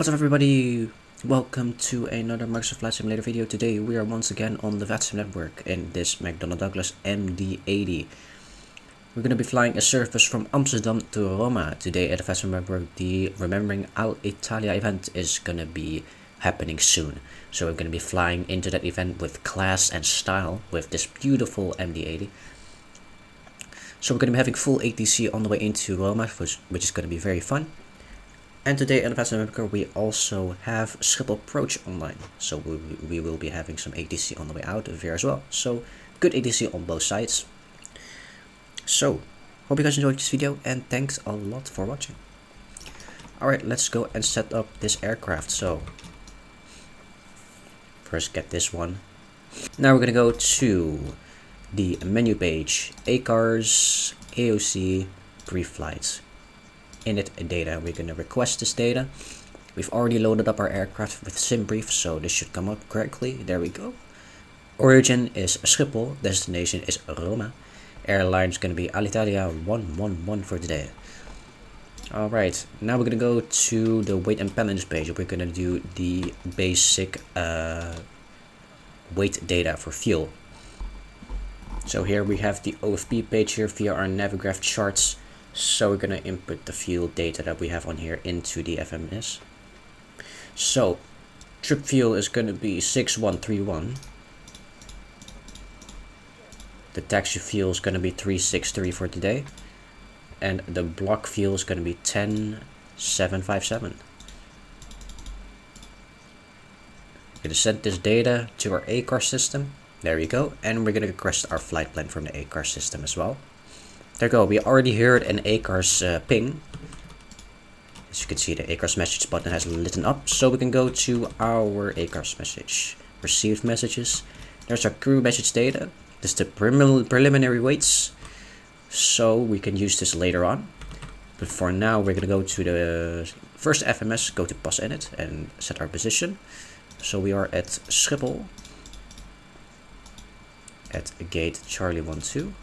What's up everybody, welcome to another Microsoft Flight Simulator video. Today we are once again on the VATSIM network in this McDonnell Douglas MD-80. We're going to be flying a service from Amsterdam to Roma. Today at the VATSIM network, the Remembering Alitalia event is going to be happening soon. So we're going to be flying into that event with class and style with this beautiful MD-80. So we're going to be having full ATC on the way into Roma, which is going to be very fun. And today at the VATSIM network we also have Schiphol approach online. So we will be having some ATC on the way out of here as well. So good ATC on both sides. So hope you guys enjoyed this video and thanks a lot for watching. Alright, let's go and set up this aircraft. So first get this one. Now we're gonna go to the menu page, ACARS, AOC, pre-flights. Init data. We're gonna request this data. We've already loaded up our aircraft with SimBrief, so this should come up correctly. There we go. Origin is Schiphol, destination is Roma. Airline is gonna be Alitalia 111 for today. Alright, now we're gonna go to the weight and balance page. We're gonna do the basic weight data for fuel. So here we have the OFP page here via our Navigraph charts. So we're going to input the fuel data that we have on here into the FMS. So trip fuel is going to be 6131. The taxi fuel is going to be 363 for today. And the block fuel is going to be 10757. We're going to send this data to our ACAR system. There we go. And we're going to request our flight plan from the ACAR system as well. There we go, we already heard an ACARS ping. As you can see, the ACARS message button has lit up, so we can go to our ACARS message. Received messages. There's our crew message data. This is the preliminary weights, so we can use this later on. But for now, we're going to go to the first FMS, go to POS init and set our position. So we are at Schiphol, at gate Charlie 12.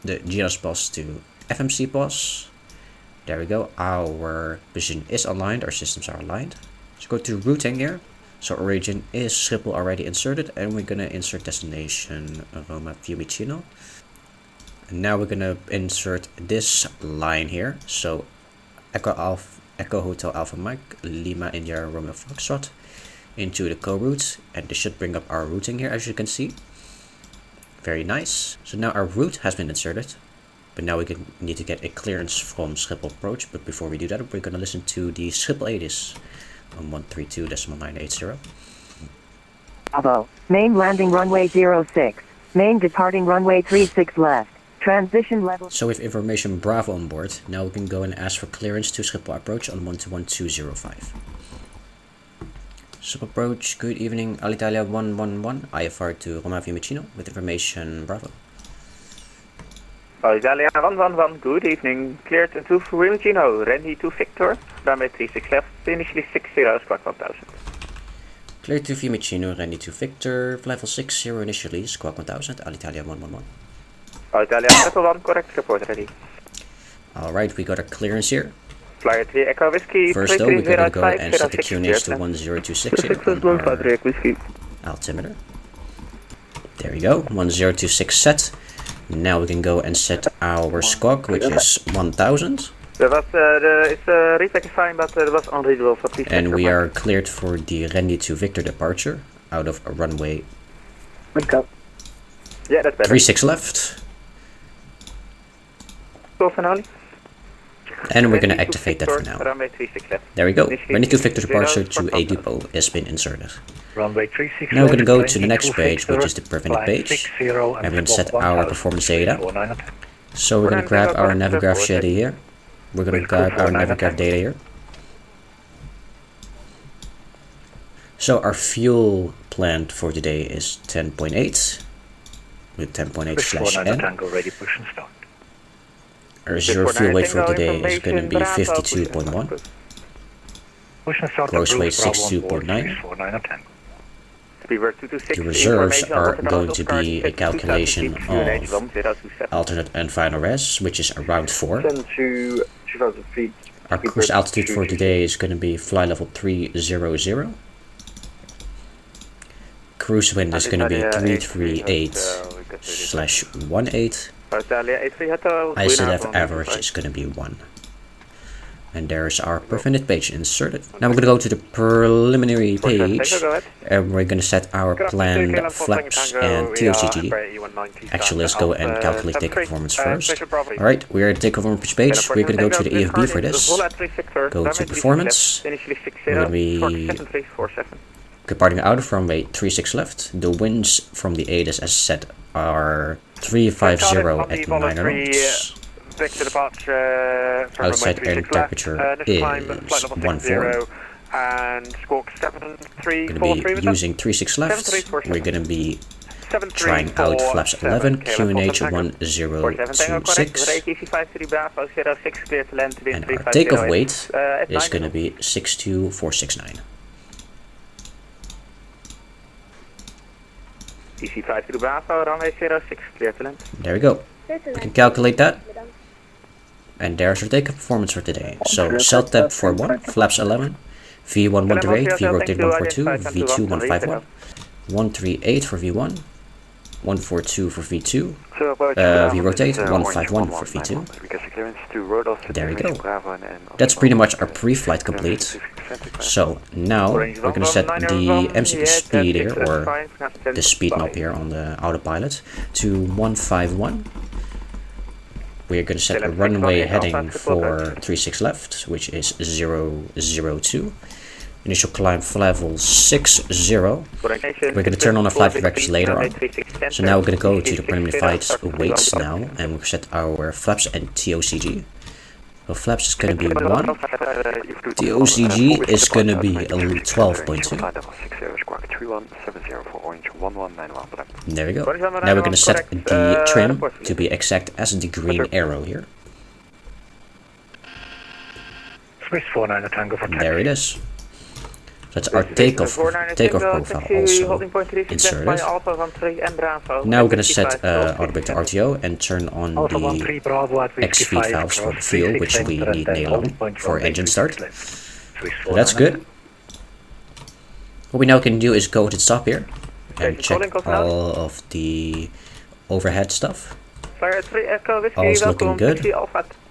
The GNS POS to FMC POS. There we go. Our position is aligned. Our systems are aligned. So go to routing here. So origin is Schiphol already inserted, and we're gonna insert destination Roma Fiumicino. And now we're gonna insert this line here. So Echo Hotel Alpha Mike Lima India Romeo Foxtrot into the co-route, and this should bring up our routing here, as you can see. Very nice. So now our route has been inserted, but now we need to get a clearance from Schiphol approach. But before we do that, we're going to listen to the Schiphol ATIS on 132.980. Bravo. Main landing runway 06. Main departing runway 36 left. Transition level. So with information Bravo on board, now we can go and ask for clearance to Schiphol approach on 121.205. Sub approach, good evening, Alitalia 111, IFR to Roma Fiumicino with information Bravo. Alitalia 111, good evening, cleared to Fiumicino, ready to Victor, runway 36 left, initially 60, squawk 1000. Cleared to Fiumicino, ready to Victor, level 60 initially, squawk 1000, Alitalia 111. Alitalia 111, correct, report ready. Alright, we got our clearance here. Flyer 3 Echo Whiskey. First though, we're gonna go and set the QNH to 1026 here on our altimeter. There we go, 1026 set. Now we can go and set our squawk, which is 1000. It's reflex fine, but it was unreadable for please. And we are cleared for the Randy to Victor departure out of a runway. Yeah, that's better. 36 left. Go finale. And we're going to activate that for now. There we go. Ready to Victor departure to a depot has been inserted. Now we're going to go to the next page, which is the preventive page. And we're going to set our performance data. So we're going to grab our Navigraph data here. We're going to grab our Navigraph data here. So our fuel planned for today is 10.8 with 10.8/N. Our reserve fuel weight for today is going to be 52.1. Gross weight 62.9. The reserves are going to be a calculation of alternate and final res, which is around 4. Our cruise altitude for today is going to be flight level 300. Cruise wind is going to be 338/18. Alitalia A330. IZF average is going to be 1. And there's our prevented page inserted. Now we're going to go to the preliminary page, and we're going to set our planned flaps and TOCG. Actually, let's go and calculate take performance first. Alright, we're at the take performance page. We're going to go to the EFB for this. Go to performance. We're going to be departing out of runway 36 left. The winds from the ATIS as set are 350 at 9 knots. Outside air temperature is 14. And squawk 7343. Going to be using 36 left. We're going to be trying out flaps 11, QNH 1026. And our takeoff weight is going to be 62469. DC5 Bravo, runway 06, clear to land. There we go. We can calculate that. And there's our takeoff performance for today. So, CELTEP 41, flaps 11, V1 138, V rotate 142, V2 151, 138 for V1, 142 for V2, V rotate 151 for V2. There we go. That's pretty much our pre-flight complete. So now we're going to set the MCP speed here, or the speed knob here on the autopilot, to 151. We're going to set a runway heading for 36 left, which is 002. Initial climb level 60. We're going to turn on our flight directors later on. So now we're going to go to the preliminary flight weights now, and we'll set our flaps and TOCG. So flaps is going to be 1. TOCG is going to be 12.2. There we go. Now we're going to set the trim to be exact as the green arrow here. There it is. That's our takeoff profile also inserted. Now we're going to set autobrake to RTO and turn on the X-feed valves for fuel, which we need nailing for engine start. So that's good. What we now can do is go to the top here and check all of the overhead stuff. All is looking good.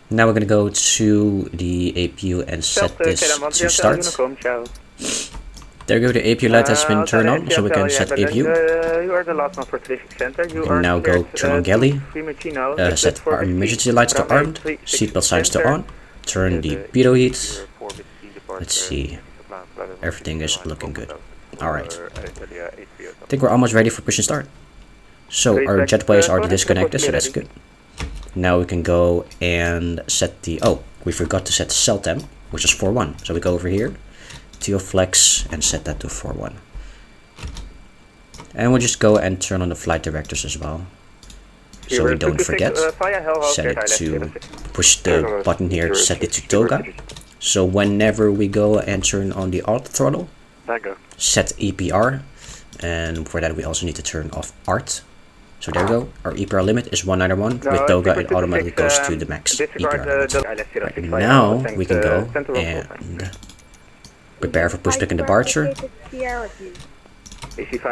Now we're going to go to the APU and set this to start. There we go, the APU light has been turned on, so we can set APU. We can now go turn on galley, set our emergency lights to armed, seatbelt signs to on, turn the pitot heat. Let's see, everything is looking good. Alright, I think we're almost ready for push and start. So our jetway is already disconnected, so that's good. Now we can go and set the, oh, we forgot to set CELTEP, which is 4.1. So we go over here, TO flex, and set that to 4.1. And we'll just go and turn on the flight directors as well. So we don't forget, set it to, push the button here, set it to TOGA. So whenever we go and turn on the auto throttle, set EPR. And for that we also need to turn off ART. So there we go, our EPR limit is 191, with TOGA it automatically goes to the max EPR limit. Right, now we can go and prepare for push-back and departure,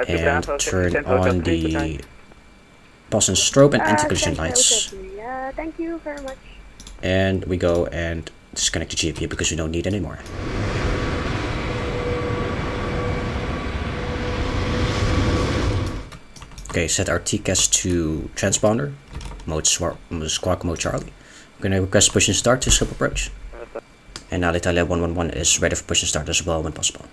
and turn on the pulse and strobe and anti-collision lights. Thank you very much. And we go and disconnect the GPU because we don't need it anymore. Okay, set our TCAS to transponder, mode squawk mode Charlie. We're going to request push and start to Schiphol approach. And now Alitalia 111 is ready for push and start as well when possible.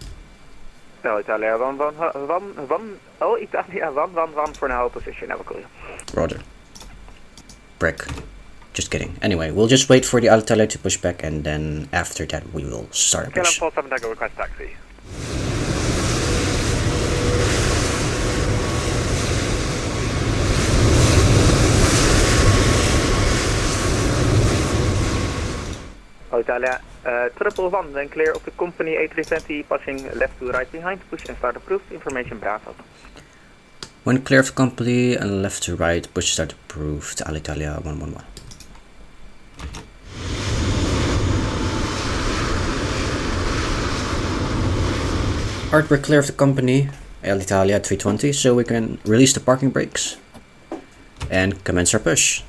Alitalia 111 for now position, have a clear. Roger. Brick. Just kidding. Anyway, we'll just wait for the Alitalia to push back, and then after that we will start a push. Request taxi. Alitalia, 111 then clear of the company A320 passing left to right behind, push and start approved, information Bravo. When clear of the company and left to right, push start approved, Alitalia 111. Alright, we're clear of the company Alitalia A330, so we can release the parking brakes and commence our push.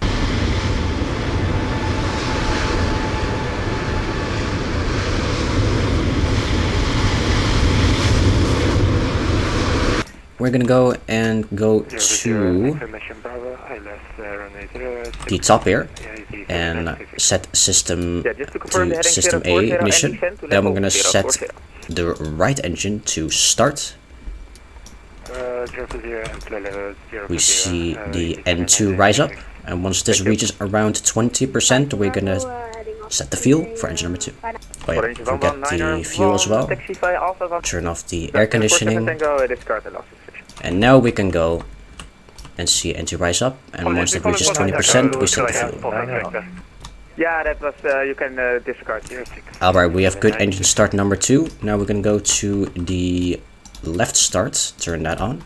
We're gonna go to the top here and set system to system A ignition. Then we're gonna set the right engine to start. We see the N2 rise up, and once this reaches around 20%, we're gonna set the fuel for engine number 2. Oh yeah, forget the fuel as well. Turn off the air conditioning. And now we can go and see N2 rise up, and once it reaches 20%, we set the fuel. Yeah, that was, you can discard. Alright, we have good engine start number 2. Now we're gonna go to the left start, turn that on.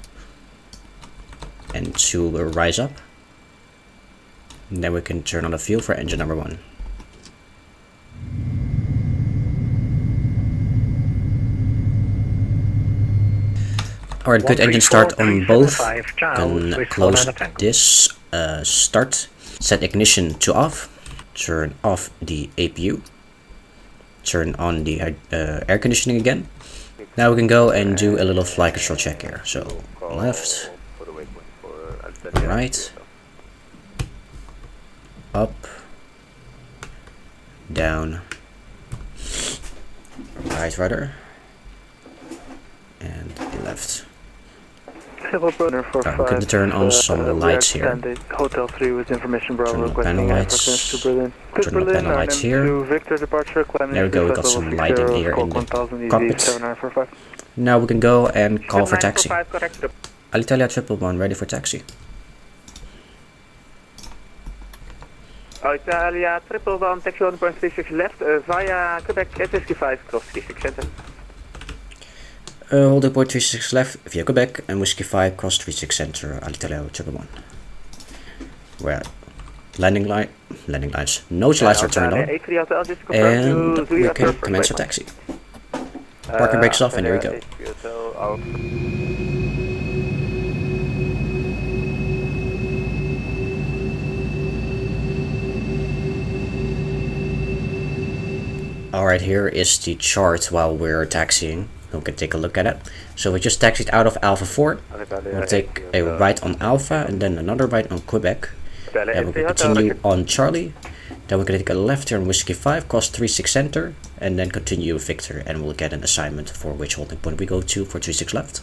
And 2 will rise up. And then we can turn on the fuel for engine number 1. Alright, good engine start on both. Can close this start, set ignition to off, turn off the APU, turn on the air conditioning again. Now we can go and do a little flight control check here. So left, right, up, down, right rudder, and left. Alright, we're going to turn on some lights here. Hotel 3 with information Turn on the panel lights. Turn on the panel lights here. There we go, we got some lighting here in the cockpit. Now we can go and call for taxi. Alitalia 111 ready for taxi. Alitalia 111 taxi 1.36 left via Quebec S55 cross 36 center. Hold port 36 left via Quebec and Whiskey 5 cross 36 center, Alitalia 111. We're at landing lights, nose lights are turned on, and we can commence our taxi. Parking brakes off, and here we go. Alright, here is the chart while we're taxiing. We can take a look at it. So we just taxied out of Alpha 4. We'll take a right on Alpha and then another right on Quebec. Then we'll continue on Charlie. Then we're going to take a left turn Whiskey 5, cross 36 center, and then continue Victor, and we'll get an assignment for which holding point we go to for 36 left.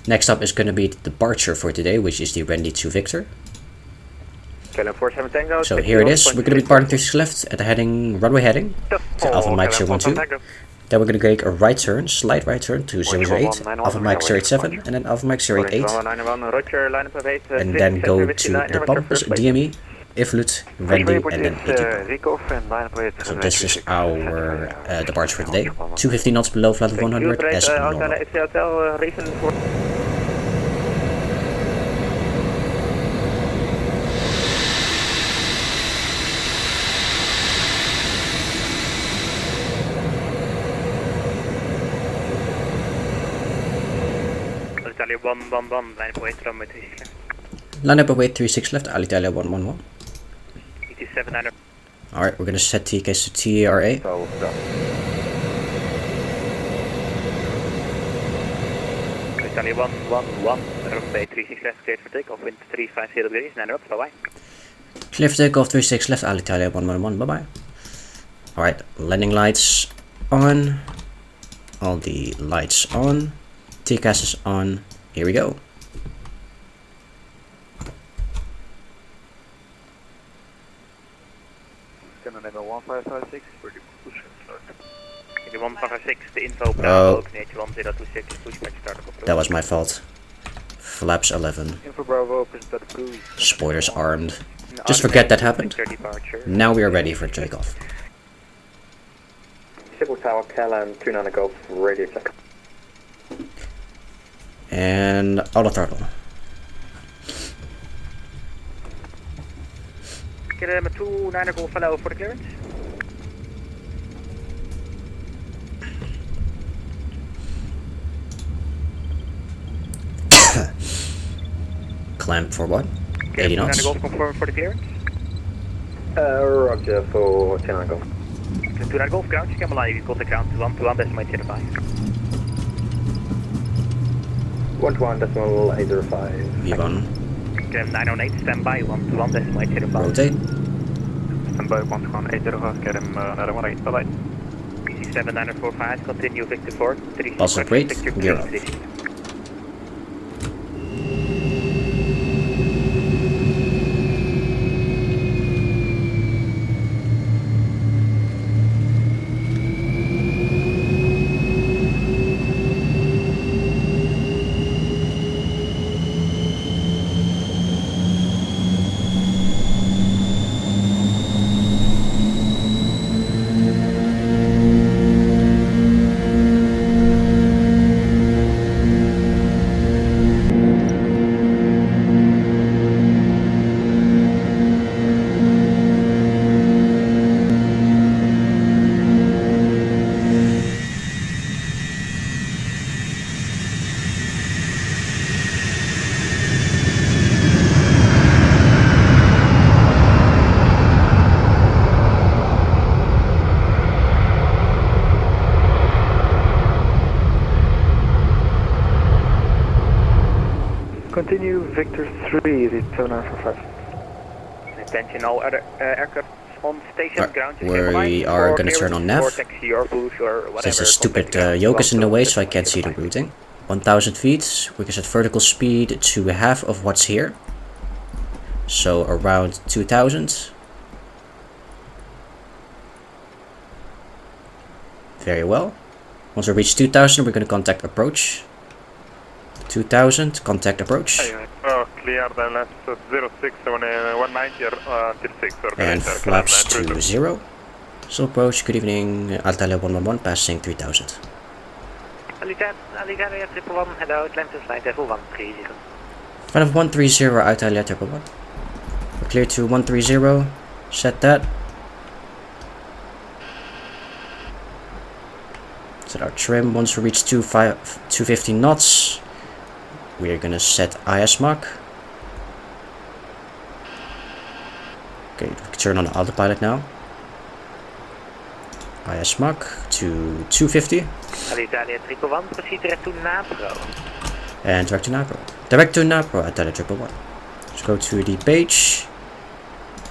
Next up is going to be the departure for today, which is the Randy to Victor. So here it is. We're going to be departing 36 left at the runway heading to Alpha Mike 012. Then we're going to take a right turn, slight right turn to 008, Alpha Mike 087, and then Alpha Mike 088, and then go to the bumpers, DME, Iflut, Randy, and then 80. So this is our departure for today. 250 knots below flight level 100 as normal. Alitalia 111, line up away runway 36 left. Line up away 36 left, Alitalia 111. 87 Alright, we're gonna set TKs to TRA. Alitalia 111, runway 36 left, cleared for takeoff, wind 350 degrees, 9 up, bye bye. Clear for takeoff 36 left, Alitalia 111, bye bye. Alright, landing lights on. All the lights on. TCAS is on. Here we go. Number 1556 for the push and start. 1556, the info Bravo, 1026, push back start up. That was my fault. Flaps 11. Info Bravo, push start cruise. Spoilers armed. Just forget that happened. Now we are ready for takeoff. Schiphol Tower, KLM 29 Golf, radio check. And auto throttle. KLM 29 Golf, follow for the clearance. Climb for what? Okay, 80 2 knots. Golf confirmed for the clearance. Roger for 10 Golf. 2 Golf ground, you can line, you contact ground 121 decimal 805. 121 decimal 805. V1. Okay, 908, standby 121 decimal 805. Rotate. Standby 121 805, get him 918, bye bye. PC 7945, continue Victor 4, 3 Pulse and brake, gear up. Continue Victor 3, the 7945. Attention all other aircraft on station Right, ground. we are gonna turn on nav. Or taxi or push or whatever. There's a stupid yoke is in the way, so I can't see the routing. 1000 feet, we can set vertical speed to half of what's here. So around 2000. Very well. Once we reach 2000, we're going to contact approach. 2000, contact approach. Clear the last 06 190 till 6. And flaps to 0. So approach, good evening, Alitalia 111, passing 3000. Alitalia 111, hello, Atlantis flight level 130. Flight of 130, Alitalia 111. We're clear to 130, set that. Set our trim. Once we reach 250 knots, we are gonna set IS-Mach. Okay, we can turn on the autopilot now. IS-Mach to 250. Alitalia 111, proceed direct to Napro. And direct to Napro. Direct to Napro, Alitalia 111. Let's go to the page.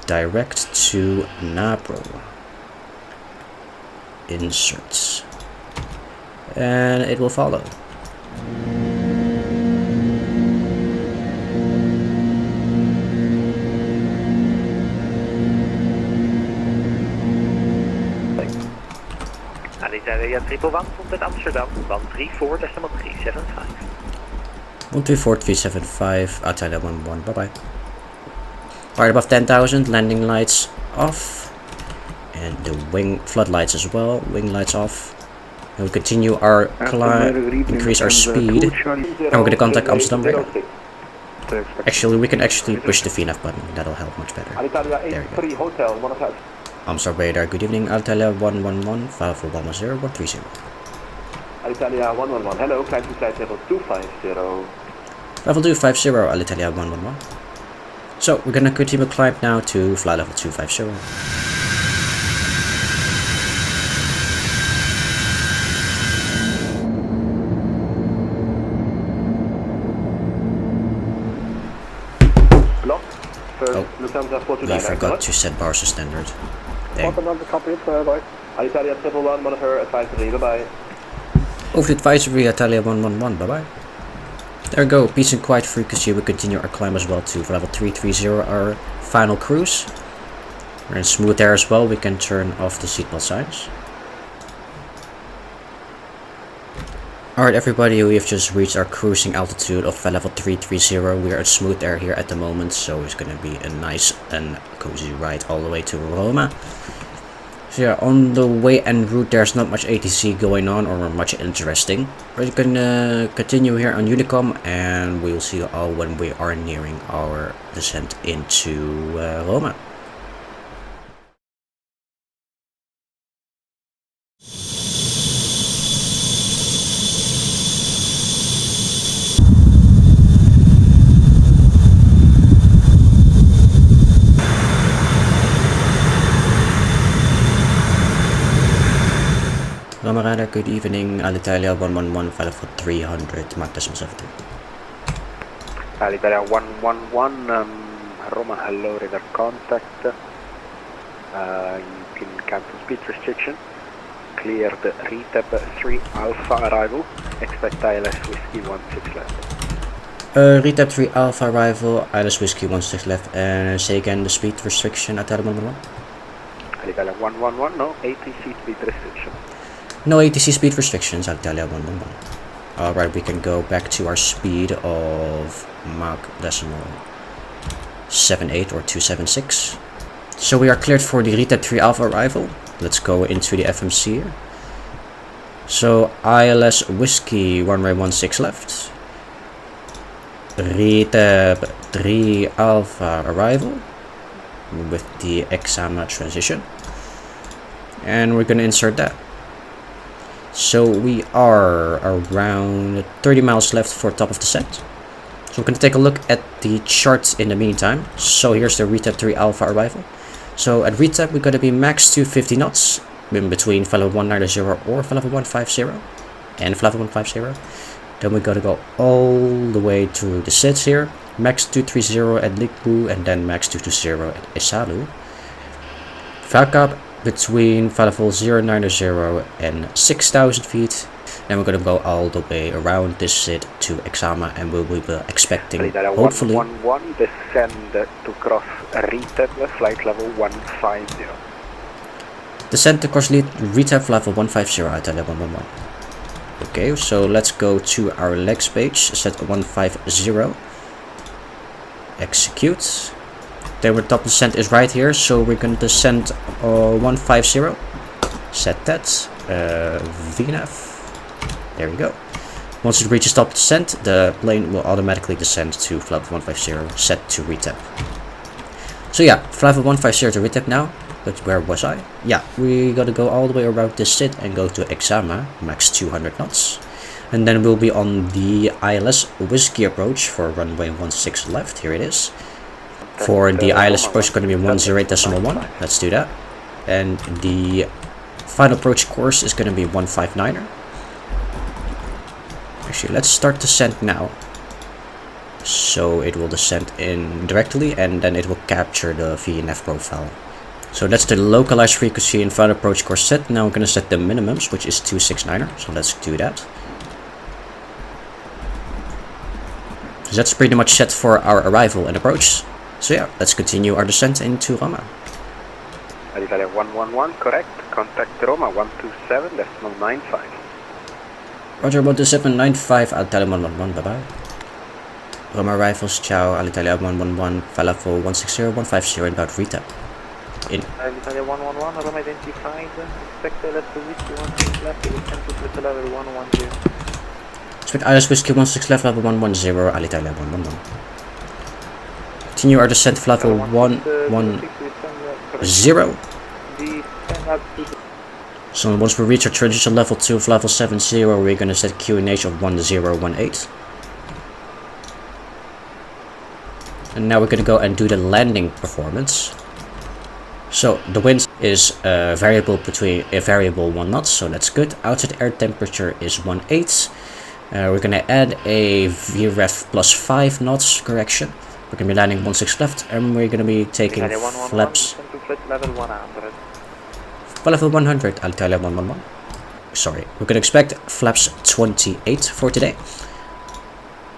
Direct to Napro. Insert. And it will follow. Alitalia 111 komt Amsterdam 134.375. 134.375, Alitalia 11, bye bye. Right above 10,000, landing lights off. And the wing floodlights as well, wing lights off. And we continue our climb, increase our speed. And we're going to contact Amsterdam radar. Actually, we can actually push the VNAV button, that'll help much better. There we go. Amsterdam radar, good evening, Alitalia 111, 5410, 130. Alitalia 111, hello, climb to flight level 250. Level 250, Alitalia 111. So, we're gonna continue climb now to flight level 250. Oh, we forgot to set bars to standard. Dang. Alitalia 111, monitor advisory, bye-bye. Over to advisory, Alitalia 111, bye-bye. There we go, peace and quiet frequency. We continue our climb as well to level 330, our final cruise. We're in smooth air as well, we can turn off the seatbelt signs. Alright everybody, we have just reached our cruising altitude of level 330. We are at smooth air here at the moment, so it's gonna be a nice and cozy ride all the way to Roma. So yeah, on the way en route there's not much ATC going on or much interesting. We're gonna continue here on Unicom and we'll see you all when we are nearing our descent into Roma. Camerada, good evening. Alitalia 111, file for 300, Mark decimal 70. Alitalia 111, Roma, hello, radar contact. You can cancel speed restriction. Cleared retap 3 Alpha arrival. Expect ILS Whiskey 16 left. Retap 3 Alpha arrival, ILS Whiskey 16 left. And say again the speed restriction, Alitalia 111. Alitalia 111, no ATC speed restriction. No ATC speed restrictions, Alitalia 111. Alright, we can go back to our speed of Mach decimal 78 or 276. So we are cleared for the Retap 3 Alpha arrival. Let's go into the FMC here. So ILS Whiskey runway 16 left. Retap 3 Alpha arrival with the EXAMA transition. And we're gonna insert that. So we are around 30 miles left for top of descent. So we're going to take a look at the charts in the meantime. So here's the Retap 3 Alpha arrival. So at Retap we're going to be max 250 knots in between flight level 190 or flight level 150 and flight level 150. Then we're going to go all the way to the SIDS here. Max 230 at Likbu and then max 220 at Isalu. Valkap between flight level 090 and 6000 feet. Then we're going to go all the way around this SID to EXAMA, and we'll be expecting, hopefully, 111 descend to cross Retap flight level 150. descent to cross Retap level 150 at level 111. Okay, so let's go to our legs page, set 150, execute. Then our top descent is right here, so we're going to descend 150, set that, VNAV, there we go. Once it reaches top descent, the plane will automatically descend to flight level 150, set to Retap. So yeah, flight level 150 to Retap now, but where was I? Yeah, we gotta go all the way around this SID and go to EXAMA, max 200 knots. And then we'll be on the ILS Whiskey approach for runway 16 left, here it is. For the ILS approach, it's going to be 108.1. Let's do that. And the final approach course is going to be 159er. Actually, let's start descent now. So it will descend in directly and then it will capture the VNF profile. So that's the localized frequency and final approach course set. Now we're going to set the minimums, which is 269er. So let's do that. So that's pretty much set for our arrival and approach. So yeah, let's continue our descent into Roma. Alitalia 111, correct. Contact Roma 127.95. Roger, 127.95, Alitalia 111, bye bye. Roma arrivals, ciao, Alitalia 111, Falafel 160, 150, about Retap. In. Alitalia 111, Roma identified, expect left to Whiskey 16 left, it will send to flight level 110. Expect ILS Whiskey 16 left, level 110, Alitalia 111. Continue our descent to level 110. So once we reach our transition level 2 of level 70, we're going to set QNH of 1018. And now we're going to go and do the landing performance. So the wind is variable between a variable 1 knot, so that's good. Outside air temperature is 18. We're going to add a VREF plus 5 knots correction. We're going to be landing 16 left, and we're going to be taking flaps. Level 100. Level 100, Alitalia 111. Sorry, we're going to expect flaps 28 for today.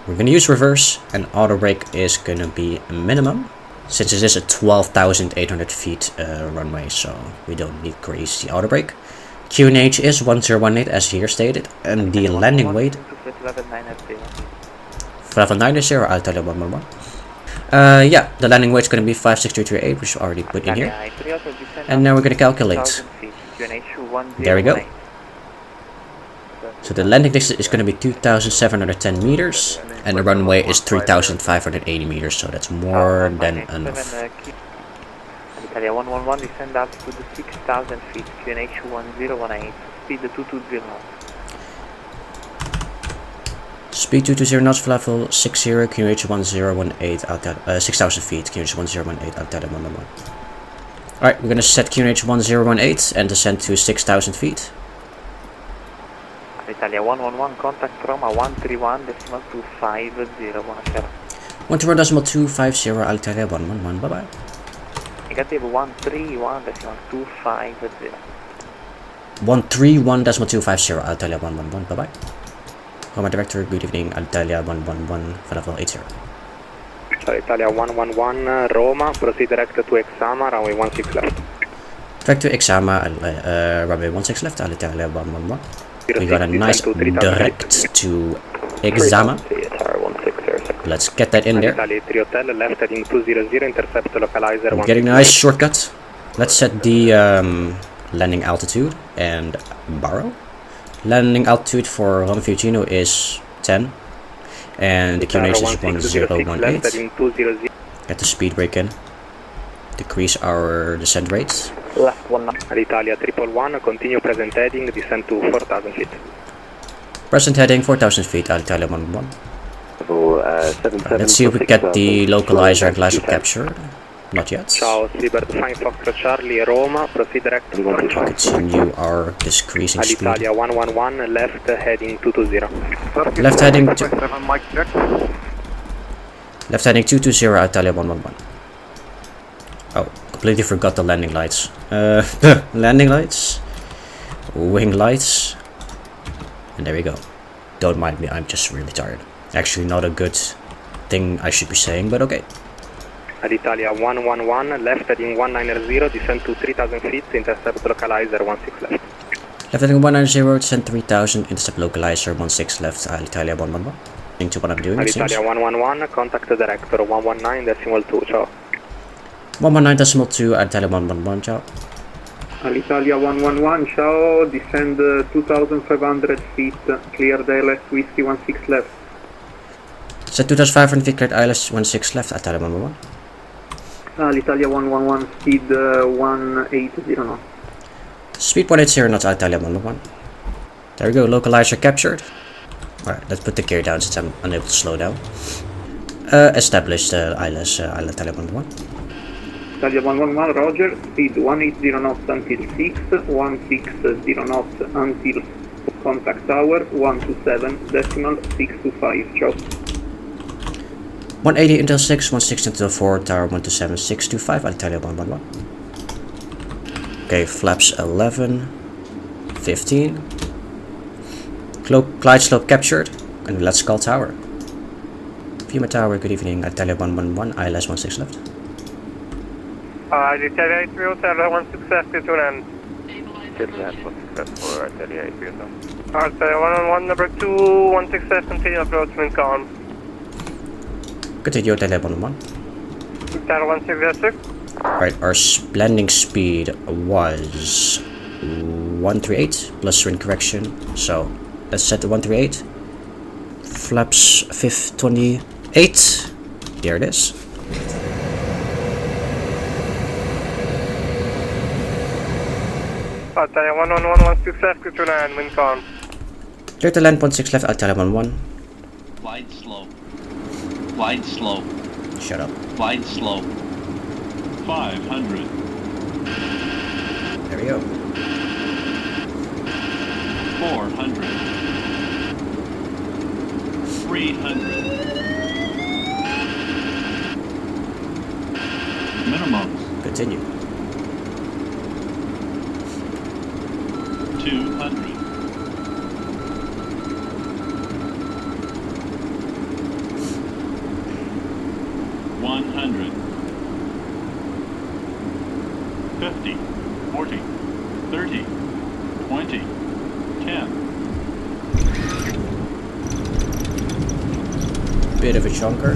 We're going to use reverse, and auto brake is going to be a minimum, since it is a 12,800 feet runway, so we don't need crazy auto brake. QNH is 1018 as here stated, and the landing weight. Level 90, Alitalia 111. Yeah, the landing weight is going to be 56338, which we already put in here. And now we're going to calculate. There we go. So the landing distance is going to be 2,710 meters, and the runway is 3,580 meters, so that's more than enough. Alitalia 111, descend up to the 6,000 feet, QNH 1018, speed 220 knots. Speed 220 knots for level 60, QNH 1018, 6,000 feet, QNH 1018, Alitalia 111. Alright, we're going to set QNH 1018 and descend to 6,000 feet. Alitalia 111, contact Roma 131.250, buonasera. 131.250 Alitalia 111, bye bye. Negativo 131.250. 131.250 Alitalia 111, bye bye. Roma Director, good evening, Alitalia 111, Falafel 80. Alitalia 111, Roma, proceed direct to Exama, runway 16 left. Direct to Exama, runway 16 left, Alitalia 111. We got a nice direct to Exama. Let's get that in there. Alitalia A3 Hotel, left heading 200, intercept localizer. We're getting a nice shortcut. Let's set the landing altitude and borrow. Landing altitude for Roma Fiorentino is 10. And the QNH is 1018. Get the speed brake in. Decrease our descent rates. Left 19. Alitalia 111, continue present heading, descend to 4,000 feet. Present heading 4,000 feet, Alitalia 111. Let's see if we get the localizer and glass captured. Not yet. Ciao, Seabird 5 Foxtrot Charlie, Roma, proceed direct to Continue our decreasing speed. Alitalia 111, left heading 220. Left heading left heading 220, Alitalia 111. Oh, completely forgot the landing lights. Landing lights, wing lights, and there we go. Don't mind me, I'm just really tired. Actually, not a good thing I should be saying, but okay. Alitalia 111, left heading 190, descend to 3,000 feet, intercept localizer 16 left. Left heading 190, descend 3,000, intercept localizer 16 left, Alitalia 111. Into what I'm doing. Alitalia 111, contact director 119.2, ciao. 119.2, Alitalia 111, ciao. Alitalia 111, ciao, descend 2,500 feet, clear the ILS Whiskey 16 left. Set 2,500 feet, cleared ILS 16 left, Alitalia 111. Alitalia 111, speed 180 knots. Speed 180 knots, Alitalia 111. There we go, localizer captured. Alright, let's put the gear down since I'm unable to slow down. Establish the ILS, Alitalia 111. Alitalia 111, roger, speed 180 knots until 6, 160 knots until contact tower, 127.625, ciao. 180 until 6, 160 until 4, tower 127.625, Alitalia 111. Okay, flaps 11, 15. Glide slope captured, and let's call tower. Puma tower, good evening, Alitalia 111, ILS 16 left. Alitalia A3 Hotel, 16 left, get to an end. Alitalia A3 Hotel. Alitalia 111, number 2, 16 left, continue approach, wind calm. Continue, Alitalia 111. Tower 1606. Alright, our landing speed was 138 plus wind correction, so let's set the 138. Flaps 528. There it is. Alitalia 111, 16 left, get to land, wind calm. Clear to land 16 left, Alitalia 111. Glide slow. Glide slow. Shut up. Glide slow. 500. There we go. 400. 300. Minimums. Continue. 200. 100. 50. 40. 30. 20. 10. Bit of a chunker.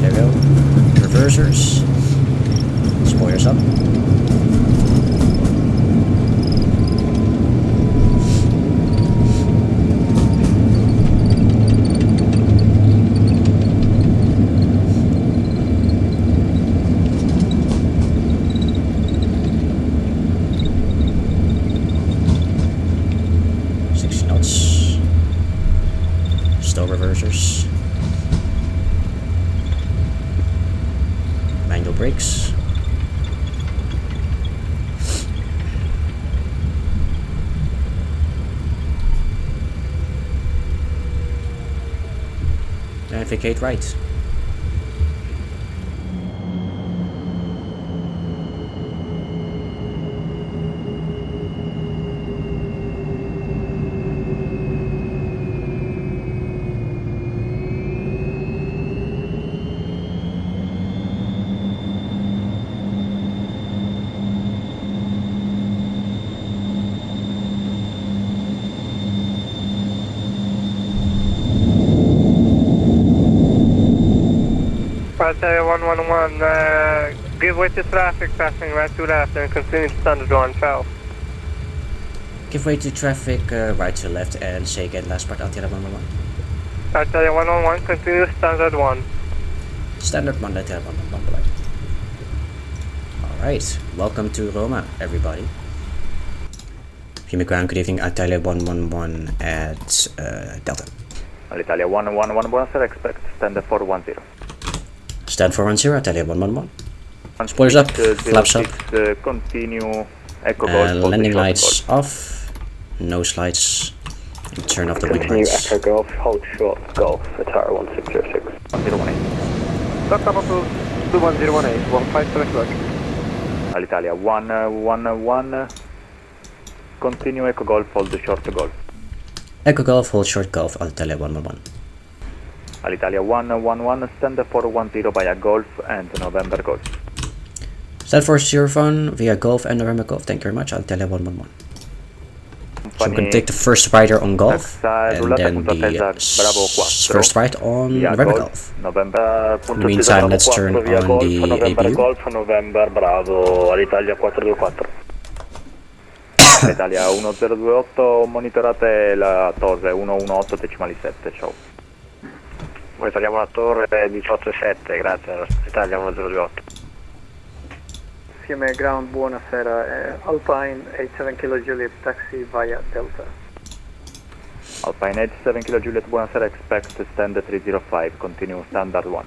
There we go. Reversers. Spoilers up. Reversers, manual brakes, Navigate right. Alitalia 111, give way to traffic, passing right to left and continue standard 1, ciao. Give way to traffic, right to left, and say again last part, Alitalia 111. Alitalia 111, continue standard 1. Standard 1, Alitalia 111. Alright, welcome to Roma, everybody. Puma ground, good evening, Alitalia 111 at Delta. Alitalia 111, buonasera, expect standard 410. Stand 410, Alitalia 111. Spoilers up, flaps up. Continue, Echo Golf. Landing lights off, nose lights, and turn off the wing Continue lights. Echo Golf, hold short Golf, Atara 1606. 1018. Doctor 2118, 157 Quebec. Alitalia 111, continue Echo Golf, hold short Golf. Echo Golf, hold short Golf, Alitalia 111. Alitalia 111, stand 410 via Golf and November Golf. Stand 40 phone via Golf and November Golf, thank you very much, Alitalia 111. So I'm going to take the first rider on Golf, and then the first right on November Golf. In the meantime, let's turn on the APU. Golf, November, Bravo, Alitalia 424. Italia 1028, monitorate la torre 118.7, ciao. Monitoриamo la torre 18.7, grazie, Italia 1028. CMA ground, buonasera, Alpine 87 Kilo Juliet, taxi via Delta. Alpine 87 Kilo Juliet, buonasera, expect stand 305, continue standard 1.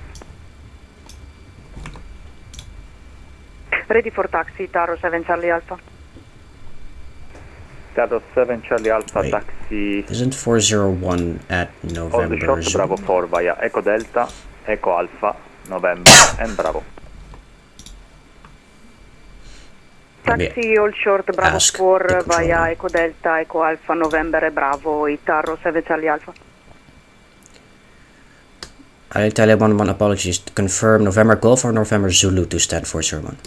Ready for taxi, Taro 7 Charlie Alpha. Taro 7 Charlie Alpha, Wait, taxi isn't 401 at on the November short Zoom? Bravo 4 via Echo Delta, Echo Alpha, November and Bravo. Taxi all short Bravo ask 4 the via controller. Echo Delta, Echo Alpha, November e Bravo, Itaro 7 Charlie Alpha. Alitalia 111, apologies, confirm November Golf or November Zulu to stand 401.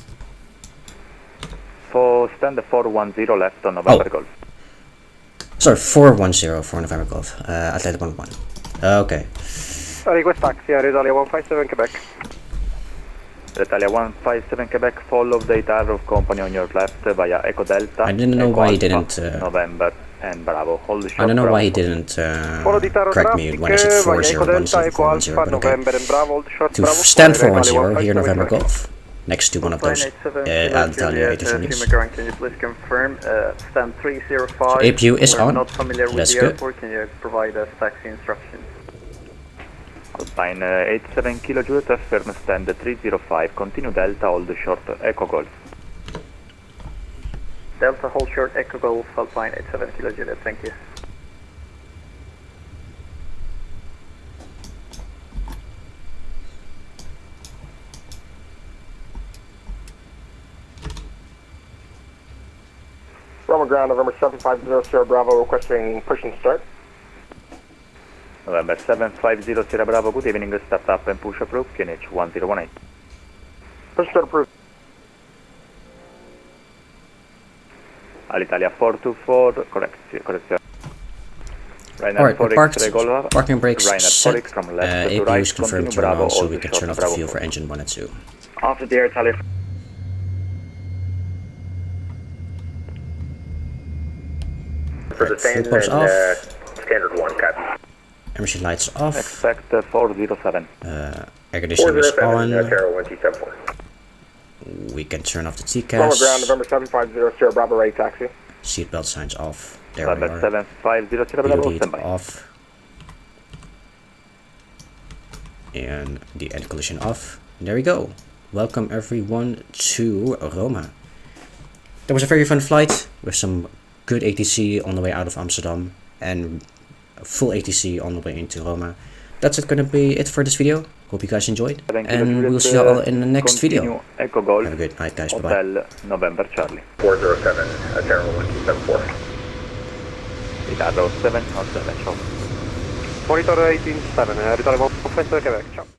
For stand 410 left on November Oh. Golf. Sorry, 410 for November Golf, Alitalia 111. Okay. Request taxi, Alitalia 157 Quebec. Italia 157 Quebec, follow the entire of company on your left via Echo Delta. I didn't know Echo why he Alpha, didn't, November and Bravo. Hold the short I don't know Bravo why he 4. didn't Follow the Taro correct me when I said traffic, 401 instead of 410, but okay. November and Bravo, hold short To Bravo stand 4, 410 here, Italia November 157 Golf, next to one of those Alitalia A330s. CMA ground, can you please confirm, stand 305. APU is We're on. not familiar with That's the good. airport, can you provide us taxi instructions? Alpine 87 Kilo Juliet, firm stand 305, continue Delta, hold short Echo Golf. Delta hold short Echo Golf, Alpine 87 Kilo Juliet, thank you. Roma ground, November 750 Sierra Bravo, requesting push and start. November 750 Sierra Bravo, good evening, start up and push approved, QNH 1018. Push and start approved. Alitalia 424, correct. Alright, we're parked. Golf, Parking brakes Ryanair set. Forex from left to APU right, is confirmed continue turn Bravo, on so hold we the can short turn off the Bravo fuel 4. for engine 1 and 2. After the Alitalia. Alright, fuel pumps off, Standard 1, Cap. emission lights off, Expect 407. air conditioning is on, 1274. we can turn off the Roma ground, TCAS, November 750 Sierra Bravo, right taxi. seatbelt signs off, there we November are, 750 Sierra Bravo, AOD standby. off, and the end collision off. There we go. Welcome everyone to Roma. That was a very fun flight with some good ATC on the way out of Amsterdam and full ATC on the way into Roma. that's gonna be it for this video. Hope you guys enjoyed, and we'll see you all in the next video. Echo Golf. Have a good night, guys. Bye bye. Hotel November Charlie. 407, Terminal 174. Ritardo 707, ciao. Monitor 187, ritorno Professor Quebec, ciao.